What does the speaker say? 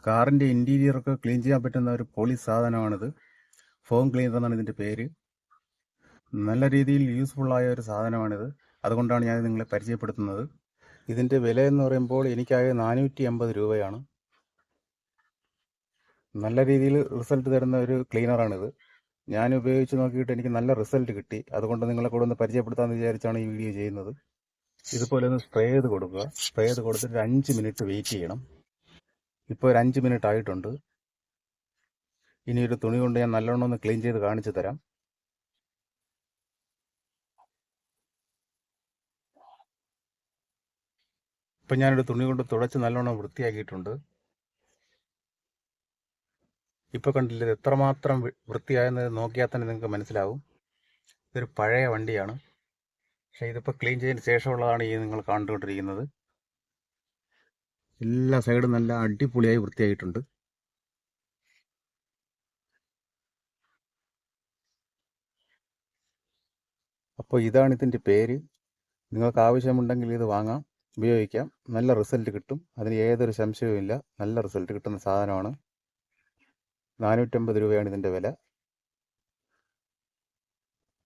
കാറിൻ്റെ ഇൻറ്റീരിയറൊക്കെ ക്ലീൻ ചെയ്യാൻ പറ്റുന്ന ഒരു പൊളി സാധനമാണിത്. ഫോം ക്ലീനർ എന്നാണ് ഇതിൻ്റെ പേര്. നല്ല രീതിയിൽ യൂസ്ഫുള്ളായ ഒരു സാധനമാണിത്. അതുകൊണ്ടാണ് ഞാൻ നിങ്ങളെ പരിചയപ്പെടുത്തുന്നത്. ഇതിൻ്റെ വില എന്ന് പറയുമ്പോൾ എനിക്കാകെ 450 രൂപയാണ്. നല്ല രീതിയിൽ റിസൾട്ട് തരുന്ന ഒരു ക്ലീനറാണിത്. ഞാൻ ഉപയോഗിച്ച് നോക്കിയിട്ട് എനിക്ക് നല്ല റിസൾട്ട് കിട്ടി. അതുകൊണ്ട് നിങ്ങളെ കൂടെ ഒന്ന് പരിചയപ്പെടുത്താമെന്ന് വിചാരിച്ചാണ് ഈ വീഡിയോ ചെയ്യുന്നത്. ഇതുപോലെ ഒന്ന് സ്പ്രേ ചെയ്ത് കൊടുക്കുക. സ്പ്രേ ചെയ്ത് കൊടുത്തിട്ട് ഒരു 5 മിനിറ്റ് വെയിറ്റ് ചെയ്യണം. ഇപ്പോൾ ഒരു 5 മിനിറ്റ് ആയിട്ടുണ്ട്. ഇനി ഒരു തുണി കൊണ്ട് ഞാൻ നല്ലോണം ഒന്ന് ക്ലീൻ ചെയ്ത് കാണിച്ചു തരാം. ഇപ്പം ഞാനൊരു തുണി കൊണ്ട് തുടച്ച് നല്ലോണം വൃത്തിയാക്കിയിട്ടുണ്ട്. ഇപ്പോൾ കണ്ടില്ലേ ഇത് എത്രമാത്രം വൃത്തിയായെന്ന് നോക്കിയാൽ തന്നെ നിങ്ങൾക്ക് മനസ്സിലാവും. ഇതൊരു പഴയ വണ്ടിയാണ്, പക്ഷേ ഇതിപ്പോൾ ക്ലീൻ ചെയ്തതിന് ശേഷമുള്ളതാണ് ഈ നിങ്ങൾ കണ്ടുകൊണ്ടിരിക്കുന്നത്. എല്ലാ സൈഡും നല്ല അടിപൊളിയായി വൃത്തിയായിട്ടുണ്ട്. അപ്പോൾ ഇതാണ് ഇതിൻ്റെ പേര്. നിങ്ങൾക്ക് ആവശ്യമുണ്ടെങ്കിൽ ഇത് വാങ്ങാം, ഉപയോഗിക്കാം. നല്ല റിസൾട്ട് കിട്ടും, അതിന് യാതൊരു സംശയവുമില്ല. നല്ല റിസൾട്ട് കിട്ടുന്ന സാധനമാണ്. 450 രൂപയാണ് ഇതിൻ്റെ വില.